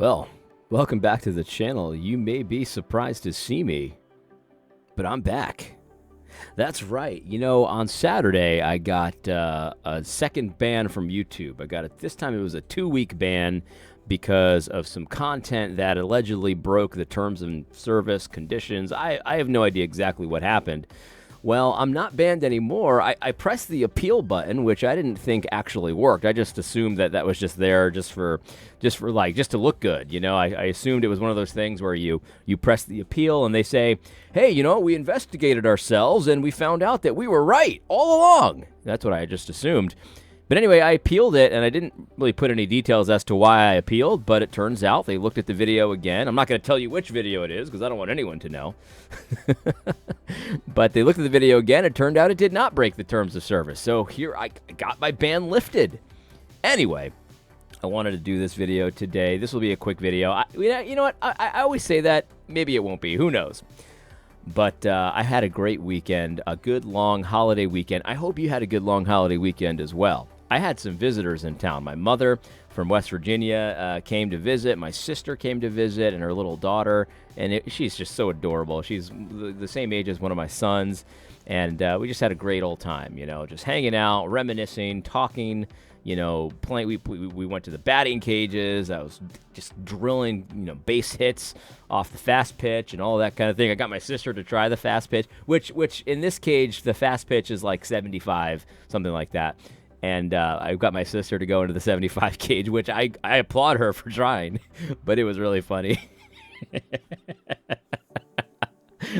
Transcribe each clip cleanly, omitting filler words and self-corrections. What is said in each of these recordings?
Well, welcome back to the channel. You may be surprised to see me, but I'm back. That's right. On Saturday, I got a second ban from YouTube. I got it. This time it was a 2-week ban because of some content that allegedly broke the terms of service conditions. I have no idea exactly what happened. Well, I'm not banned anymore. I pressed the appeal button, which I didn't think actually worked. I just assumed that was just there just to look good. I assumed it was one of those things where you press the appeal and they say, hey, we investigated ourselves and we found out that we were right all along. That's what I just assumed. But anyway, I appealed it, and I didn't really put any details as to why I appealed, but it turns out they looked at the video again. I'm not going to tell you which video it is because I don't want anyone to know. But they looked at the video again. It turned out it did not break the terms of service. So here I got my ban lifted. Anyway, I wanted to do this video today. This will be a quick video. You know what? I always say that. Maybe it won't be. Who knows? But I had a great weekend, a good long holiday weekend. I hope you had a good long holiday weekend as well. I had some visitors in town. My mother from West Virginia came to visit. My sister came to visit, and her little daughter. And she's just so adorable. She's the same age as one of my sons. And we just had a great old time, just hanging out, reminiscing, talking, playing. We went to the batting cages. I was just drilling, base hits off the fast pitch and all that kind of thing. I got my sister to try the fast pitch, which in this cage, the fast pitch is like 75, something like that. And I got my sister to go into the 75 cage, which I applaud her for trying, but it was really funny.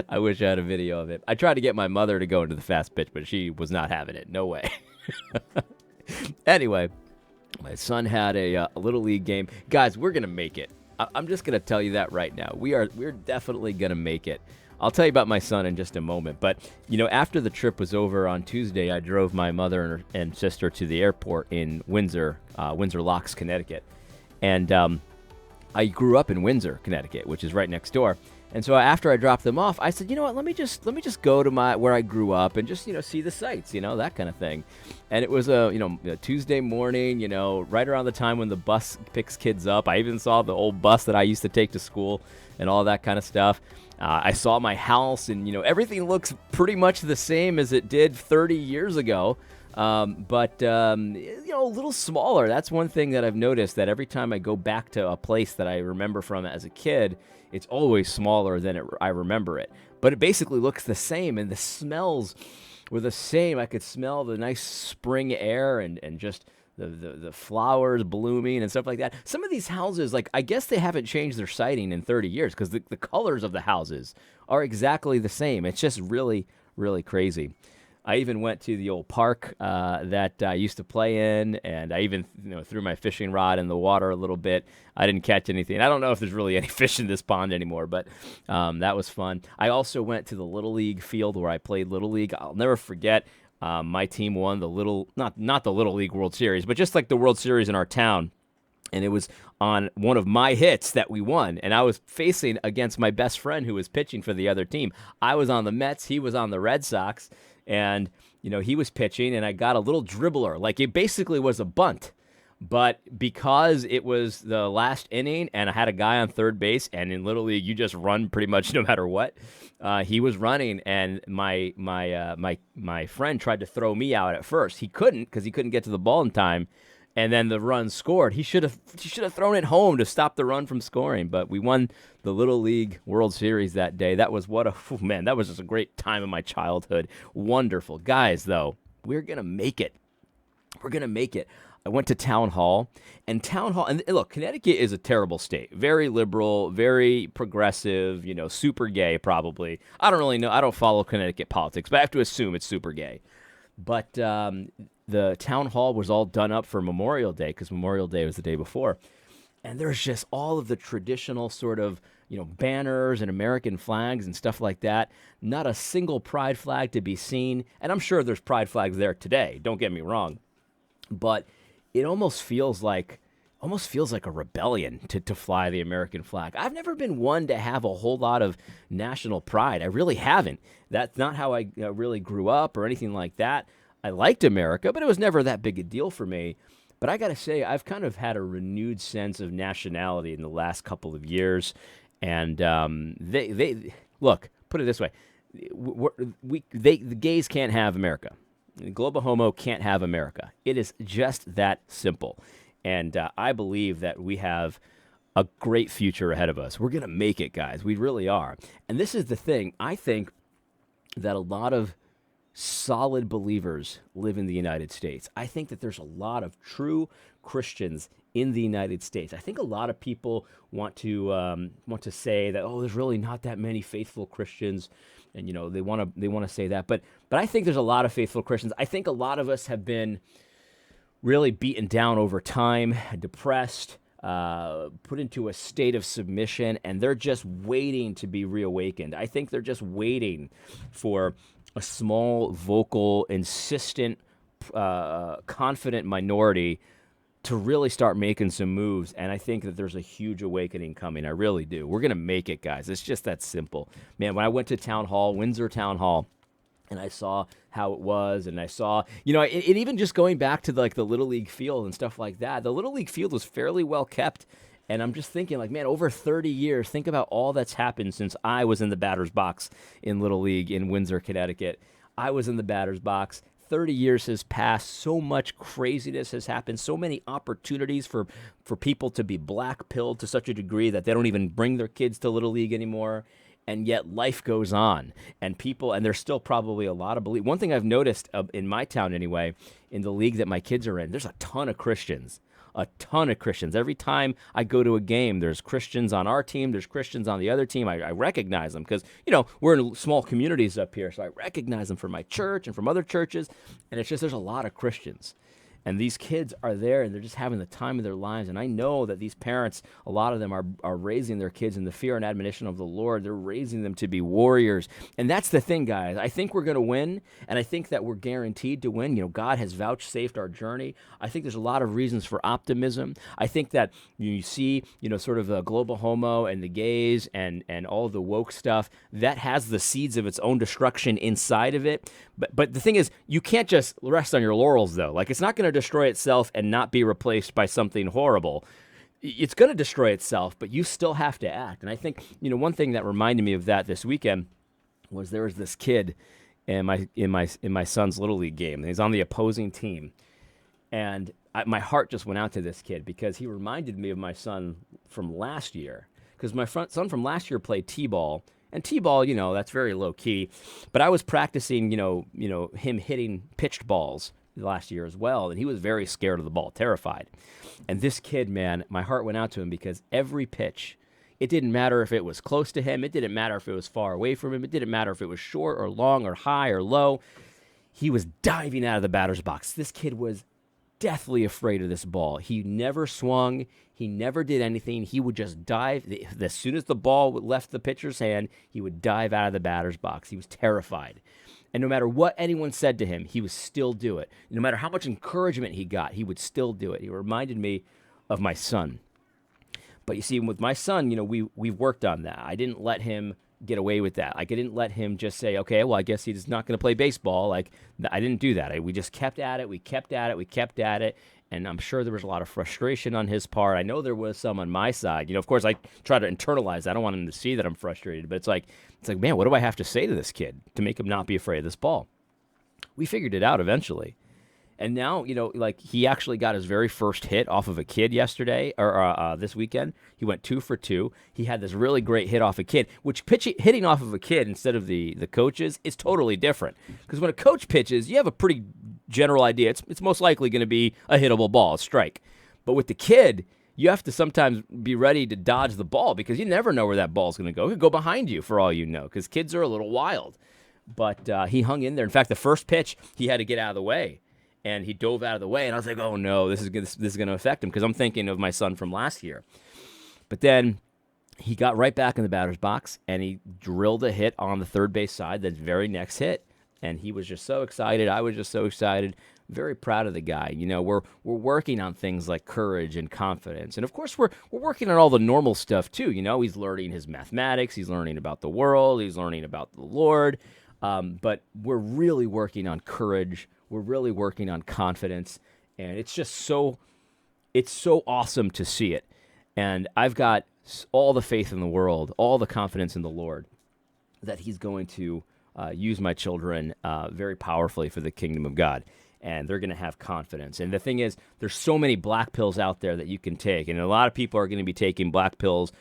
I wish I had a video of it. I tried to get my mother to go into the fast pitch, but she was not having it. No way. Anyway, my son had a little league game. Guys, we're going to make it. I'm just going to tell you that right now. We're definitely going to make it. I'll tell you about my son in just a moment. But, after the trip was over on Tuesday, I drove my mother and sister to the airport in Windsor Locks, Connecticut. And I grew up in Windsor, Connecticut, which is right next door. And so after I dropped them off, I said, you know what, let me just go to where I grew up and just, see the sights, that kind of thing. And it was a Tuesday morning, right around the time when the bus picks kids up. I even saw the old bus that I used to take to school and all that kind of stuff. I saw my house, and, everything looks pretty much the same as it did 30 years ago. But a little smaller. That's one thing that I've noticed, that every time I go back to a place that I remember from as a kid, it's always smaller than I remember it. But it basically looks the same, and the smells were the same. I could smell the nice spring air and just the flowers blooming and stuff like that. Some of these houses, I guess they haven't changed their siding in 30 years because the colors of the houses are exactly the same. It's just really, really crazy. I even went to the old park that I used to play in, and I even threw my fishing rod in the water a little bit. I didn't catch anything. I don't know if there's really any fish in this pond anymore, but that was fun. I also went to the Little League field where I played Little League. I'll never forget, my team won the not the Little League World Series, but just like the World Series in our town. And it was on one of my hits that we won. And I was facing against my best friend who was pitching for the other team. I was on the Mets. He was on the Red Sox. And, he was pitching, and I got a little dribbler. It basically was a bunt. But because it was the last inning and I had a guy on third base, and in Little League, you just run pretty much no matter what, he was running, and my friend tried to throw me out at first. He couldn't because he couldn't get to the ball in time. And then the run scored. He should have thrown it home to stop the run from scoring. But we won the Little League World Series that day. That was that was just a great time in my childhood. Wonderful. Guys, though, we're going to make it. We're going to make it. I went to Town Hall, and look, Connecticut is a terrible state. Very liberal, very progressive, super gay probably. I don't really know. I don't follow Connecticut politics, but I have to assume it's super gay. But the town hall was all done up for Memorial Day because Memorial Day was the day before. And there's just all of the traditional sort of, banners and American flags and stuff like that. Not a single pride flag to be seen. And I'm sure there's pride flags there today. Don't get me wrong. But it almost feels like a rebellion to fly the American flag. I've never been one to have a whole lot of national pride. I really haven't. That's not how I really grew up or anything like that. I liked America, but it was never that big a deal for me. But I got to say, I've kind of had a renewed sense of nationality in the last couple of years. And they look, put it this way. The gays can't have America. Global homo can't have America. It is just that simple. And I believe that we have a great future ahead of us. We're going to make it, guys. We really are. And this is the thing. I think that a lot of solid believers live in the United States. I think that there's a lot of true Christians in the United States. I think a lot of people want to say that, oh, there's really not that many faithful Christians, and they want to say that. But I think there's a lot of faithful Christians. I think a lot of us have been really beaten down over time, depressed, put into a state of submission, and they're just waiting to be reawakened. I think they're just waiting for a small, vocal, insistent, confident minority to really start making some moves. And I think that there's a huge awakening coming. I really do. We're going to make it, guys. It's just that simple. Man, when I went to Town Hall, Windsor Town Hall, and I saw how it was, and I saw, it even just going back to the Little League field and stuff like that, the Little League field was fairly well kept. And I'm just thinking, man, over 30 years, think about all that's happened since I was in the batter's box in Little League in Windsor, Connecticut. I was in the batter's box. 30 years has passed. So much craziness has happened. So many opportunities for people to be black-pilled to such a degree that they don't even bring their kids to Little League anymore. And yet life goes on, and there's still probably a lot of belief. One thing I've noticed in my town anyway, in the league that my kids are in, there's a ton of Christians. A ton of Christians. Every time I go to a game, there's Christians on our team, there's Christians on the other team. I recognize them because, we're in small communities up here, so I recognize them from my church and from other churches, and it's just there's a lot of Christians. And these kids are there, and they're just having the time of their lives. And I know that these parents, a lot of them are raising their kids in the fear and admonition of the Lord. They're raising them to be warriors. And that's the thing, guys. I think we're going to win, and I think that we're guaranteed to win. God has vouchsafed our journey. I think there's a lot of reasons for optimism. I think that you see, sort of the global homo and the gays and all the woke stuff, that has the seeds of its own destruction inside of it. But the thing is, you can't just rest on your laurels, though. It's not going to destroy itself and not be replaced by something horrible. It's going to destroy itself, but you still have to act. And I think, one thing that reminded me of that this weekend was there was this kid in my son's Little League game. He's on the opposing team. And my heart just went out to this kid because he reminded me of my son from last year. Because my son from last year played T-ball. And T-ball, that's very low key. But I was practicing, him hitting pitched balls last year as well, and he was very scared of the ball, terrified. And this kid, man, my heart went out to him because every pitch, it didn't matter if it was close to him, it didn't matter if it was far away from him, it didn't matter if it was short or long or high or low. He was diving out of the batter's box. This kid was deathly afraid of this ball. He never swung. He never did anything. He would just dive. As soon as the ball left the pitcher's hand, he would dive out of the batter's box. He was terrified. And no matter what anyone said to him, he would still do it. No matter how much encouragement he got, he would still do it. He reminded me of my son. But you see, with my son, we've worked on that. I didn't let him get away with that. I didn't let him just say, okay, well, I guess he's not going to play baseball. I didn't do that. We just kept at it. We kept at it. And I'm sure there was a lot of frustration on his part. I know there was some on my side. Of course, I try to internalize that. I don't want him to see that I'm frustrated. But it's like, man, what do I have to say to this kid to make him not be afraid of this ball? We figured it out eventually. And now, he actually got his very first hit off of a kid yesterday, or this weekend. He went 2 for 2. He had this really great hit off a kid, which hitting off of a kid instead of the coaches is totally different. Because when a coach pitches, you have a pretty general idea. It's most likely going to be a hittable ball, a strike. But with the kid, you have to sometimes be ready to dodge the ball because you never know where that ball's going to go. It could go behind you for all you know because kids are a little wild. But he hung in there. In fact, the first pitch, he had to get out of the way. And he dove out of the way, and I was like, oh, no, this is going to affect him because I'm thinking of my son from last year. But then he got right back in the batter's box, and he drilled a hit on the third base side, that very next hit. And he was just so excited. I was just so excited. Very proud of the guy. We're working on things like courage and confidence. And, of course, we're working on all the normal stuff, too. He's learning his mathematics. He's learning about the world. He's learning about the Lord. But we're really working on courage. We're really working on confidence, and it's just so it's so awesome to see it. And I've got all the faith in the world, all the confidence in the Lord that he's going to use my children very powerfully for the kingdom of God. And they're going to have confidence. And the thing is, there's so many black pills out there that you can take. And a lot of people are going to be taking black pills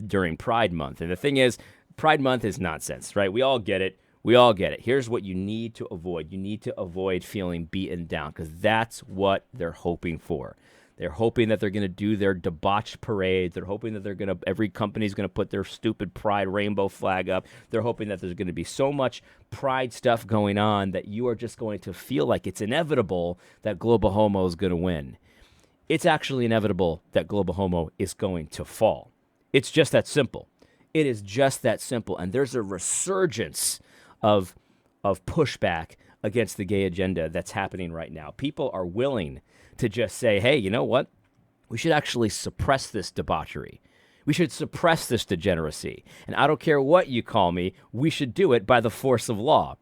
during Pride Month. And the thing is, Pride Month is nonsense, right? We all get it. We all get it. Here's what you need to avoid. You need to avoid feeling beaten down, because that's what they're hoping for. They're hoping that they're going to do their debauched parade. They're hoping that every company's going to put their stupid pride rainbow flag up. They're hoping that there's going to be so much pride stuff going on that you are just going to feel like it's inevitable that Global Homo is going to win. It's actually inevitable that Global Homo is going to fall. It's just that simple. It is just that simple. And there's a resurgence of pushback against the gay agenda that's happening right now. People are willing to just say, hey, you know what? We should actually suppress this debauchery. We should suppress this degeneracy. And I don't care what you call me, we should do it by the force of law.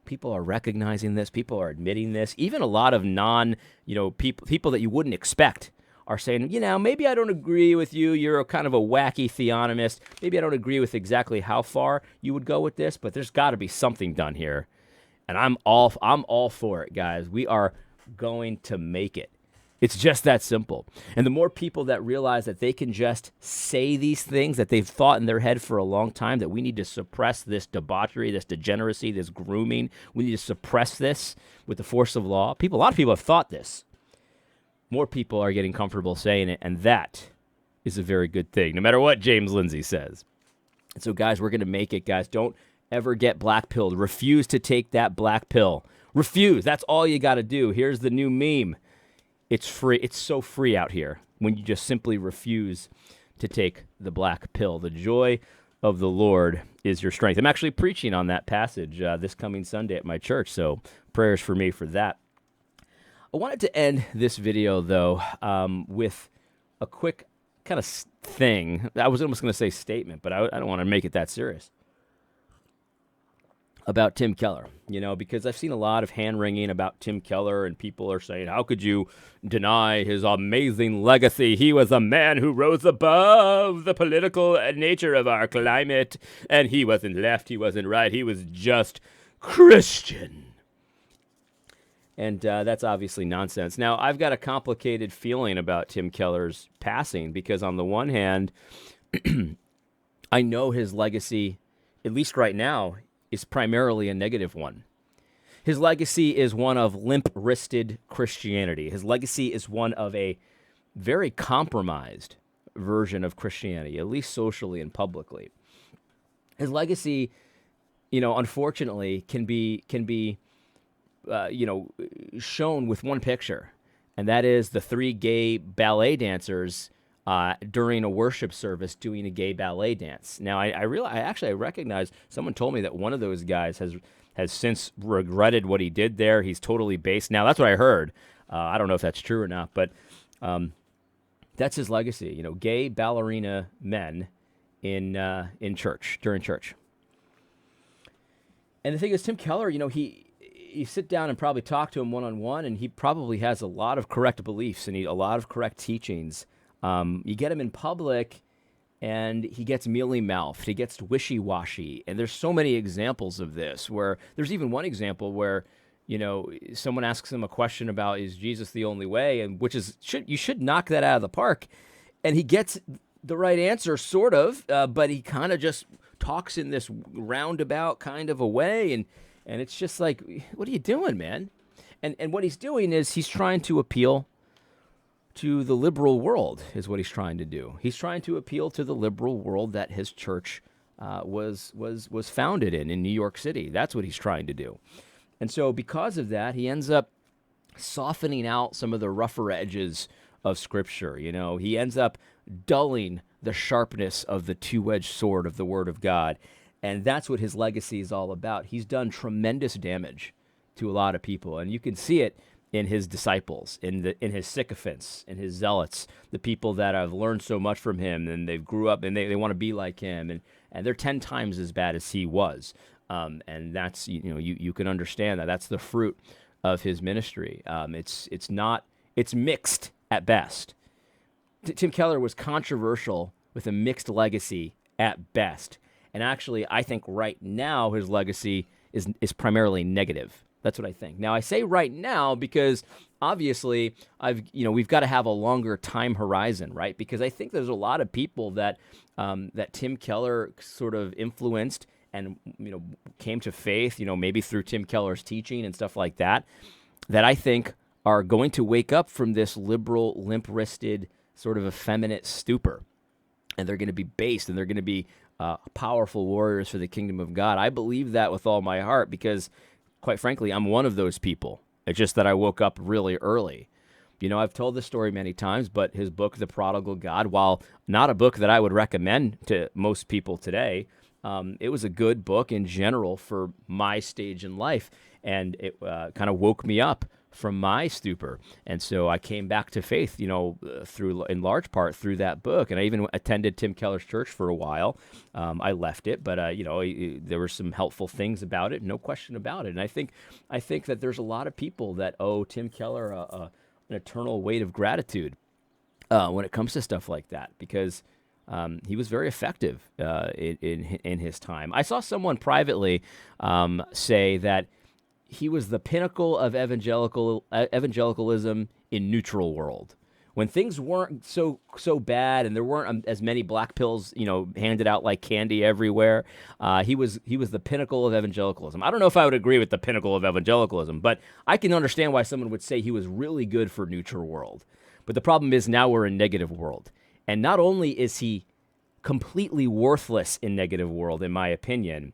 People are recognizing this. People are admitting this. Even a lot of people that you wouldn't expect are saying, maybe I don't agree with you. You're a kind of a wacky theonomist. Maybe I don't agree with exactly how far you would go with this, but there's got to be something done here. And I'm all for it, guys. We are going to make it. It's just that simple. And the more people that realize that they can just say these things that they've thought in their head for a long time, that we need to suppress this debauchery, this degeneracy, this grooming. We need to suppress this with the force of law. A lot of people have thought this. More people are getting comfortable saying it, and that is a very good thing, no matter what James Lindsay says. And so, guys, we're going to make it, guys. Don't ever get black pilled. Refuse to take that black pill. Refuse. That's all you got to do. Here's the new meme. It's free. It's so free out here when you just simply refuse to take the black pill. The joy of the Lord is your strength. I'm actually preaching on that passage this coming Sunday at my church, so prayers for me for that. I wanted to end this video, though, with a quick kind of thing. I was almost going to say statement, but I don't want to make it that serious. About Tim Keller, because I've seen a lot of hand-wringing about Tim Keller, and people are saying, how could you deny his amazing legacy? He was a man who rose above the political nature of our climate, and he wasn't left, he wasn't right, he was just Christian. And that's obviously nonsense. Now, I've got a complicated feeling about Tim Keller's passing, because on the one hand, I know his legacy, at least right now, is primarily a negative one. His legacy is one of limp-wristed Christianity. His legacy is one of a very compromised version of Christianity, at least socially and publicly. His legacy, unfortunately, can be shown with one picture, and that is the 3 gay ballet dancers during a worship service doing a gay ballet dance. Now, I recognize someone told me that one of those guys has since regretted what he did there. He's totally based. Now, that's what I heard. I don't know if that's true or not, but that's his legacy. Gay ballerina men in church, during church. And the thing is, Tim Keller, you sit down and probably talk to him one-on-one, and he probably has a lot of correct beliefs and a lot of correct teachings. You get him in public, and he gets mealy-mouthed. He gets wishy-washy. And there's so many examples of this, where there's even one example where, someone asks him a question about, is Jesus the only way? And you should knock that out of the park. And he gets the right answer, sort of, but he kind of just talks in this roundabout kind of a way. And it's just like, what are you doing, man? And what he's doing is he's trying to appeal to the liberal world, is what he's trying to do. He's trying to appeal to the liberal world that his church was founded in New York City. That's what he's trying to do. And so because of that, he ends up softening out some of the rougher edges of Scripture. He ends up dulling the sharpness of the two-edged sword of the Word of God. And that's what his legacy is all about. He's done tremendous damage to a lot of people, and you can see it in his disciples, in his sycophants, in his zealots, the people that have learned so much from him, and they grew up and they want to be like him, and they're 10 times as bad as he was. And that's, you can understand that. That's the fruit of his ministry. It's mixed at best. Tim Keller was controversial with a mixed legacy at best. And actually, I think right now his legacy is primarily negative. That's what I think. Now, I say right now because obviously we've got to have a longer time horizon, right? Because I think there's a lot of people that Tim Keller sort of influenced and came to faith, maybe through Tim Keller's teaching and stuff like that, that I think are going to wake up from this liberal, limp-wristed, sort of effeminate stupor. And they're going to be based, and they're going to be powerful warriors for the kingdom of God. I believe that with all my heart because, quite frankly, I'm one of those people. It's just that I woke up really early. I've told this story many times, but his book, The Prodigal God, while not a book that I would recommend to most people today, it was a good book in general for my stage in life, and it kind of woke me up from my stupor. And so I came back to faith, through, in large part, through that book. And I even attended Tim Keller's church for a while. I left it, but there were some helpful things about it, no question about it. And I think that there's a lot of people that owe Tim Keller an eternal weight of gratitude when it comes to stuff like that, because he was very effective in his time. I saw someone privately say that he was the pinnacle of evangelicalism in neutral world. When things weren't so bad and there weren't as many black pills, handed out like candy everywhere, he was the pinnacle of evangelicalism. I don't know if I would agree with the pinnacle of evangelicalism, but I can understand why someone would say he was really good for neutral world. But the problem is now we're in negative world. And not only is he completely worthless in negative world, in my opinion,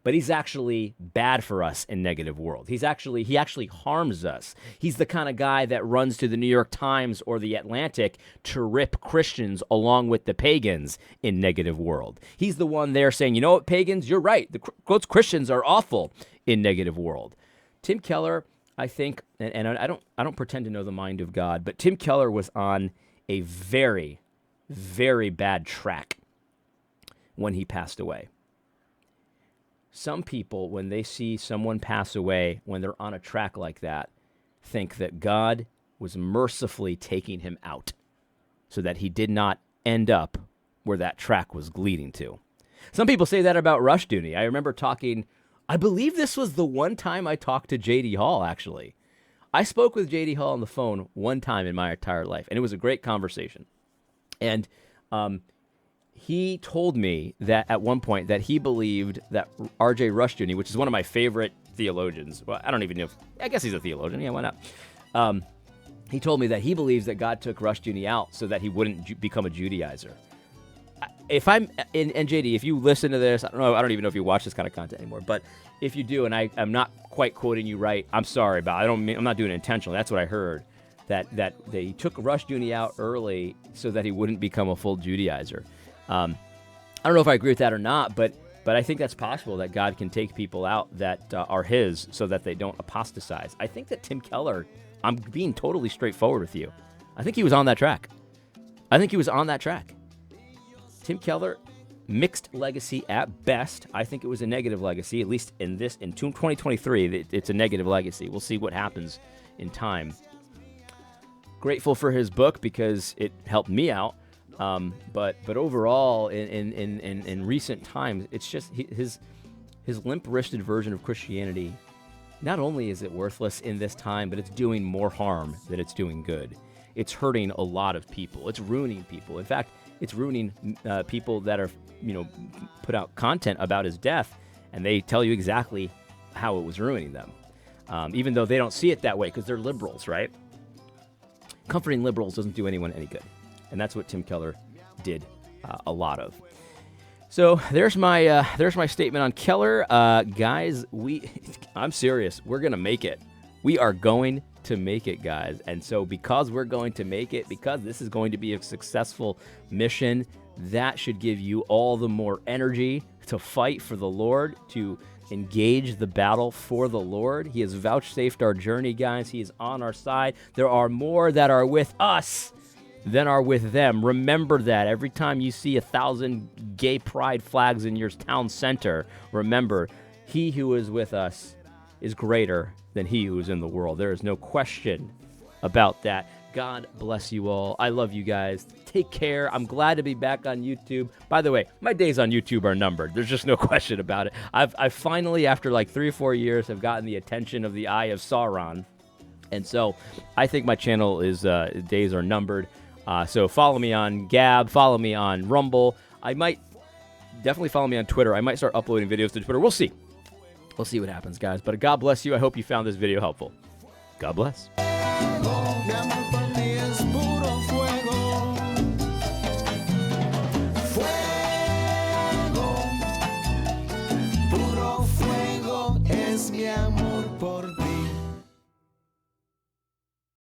but he's actually bad for us in negative world. He actually harms us. He's the kind of guy that runs to the New York Times or the Atlantic to rip Christians along with the pagans in negative world. He's the one there saying, you know what, pagans, you're right. Those Christians are awful in negative world. Tim Keller, I think, and I don't pretend to know the mind of God, but Tim Keller was on a very, very bad track when he passed away. Some people, when they see someone pass away, when they're on a track like that, think that God was mercifully taking him out so that he did not end up where that track was leading to. Some people say that about Rushdoony. I remember I believe this was the one time I talked to J.D. Hall, actually. I spoke with J.D. Hall on the phone one time in my entire life, and it was a great conversation. And he told me that at one point that he believed that R.J. Rushdoony, which is one of my favorite theologians, well, I don't even know I guess he's a theologian, yeah, why not? He told me that he believes that God took Rushdoony out so that he wouldn't become a Judaizer. And JD, if you listen to this, I don't even know if you watch this kind of content anymore, but if you do, and I'm not quite quoting you right, I'm sorry about it. I'm not doing it intentionally. That's what I heard, that they took Rushdoony out early so that he wouldn't become a full Judaizer. I don't know if I agree with that or not, but I think that's possible that God can take people out that are his so that they don't apostatize. I think that Tim Keller, I'm being totally straightforward with you, I think he was on that track. Tim Keller, mixed legacy at best. I think it was a negative legacy, at least in 2023, it's a negative legacy. We'll see what happens in time. Grateful for his book because it helped me out. But overall, in recent times, it's just his limp-wristed version of Christianity. Not only is it worthless in this time, but it's doing more harm than it's doing good. It's hurting a lot of people. It's ruining people. In fact, it's ruining people that are, put out content about his death, and they tell you exactly how it was ruining them, even though they don't see it that way because they're liberals, right? Comforting liberals doesn't do anyone any good. And that's what Tim Keller did a lot of. So there's my statement on Keller. Guys, I'm serious. We're going to make it. We are going to make it, guys. And so because we're going to make it, because this is going to be a successful mission, that should give you all the more energy to fight for the Lord, to engage the battle for the Lord. He has vouchsafed our journey, guys. He is on our side. There are more that are with us than are with them. Remember that. Every time you see 1,000 gay pride flags in your town center, remember, he who is with us is greater than he who is in the world. There is no question about that. God bless you all. I love you guys. Take care. I'm glad to be back on YouTube. By the way, my days on YouTube are numbered. There's just no question about it. I've finally, after like 3 or 4 years, have gotten the attention of the Eye of Sauron. And so I think my channel is days are numbered. So follow me on Gab. Follow me on Rumble. I might definitely follow me on Twitter. I might start uploading videos to Twitter. We'll see. We'll see what happens, guys. But God bless you. I hope you found this video helpful. God bless.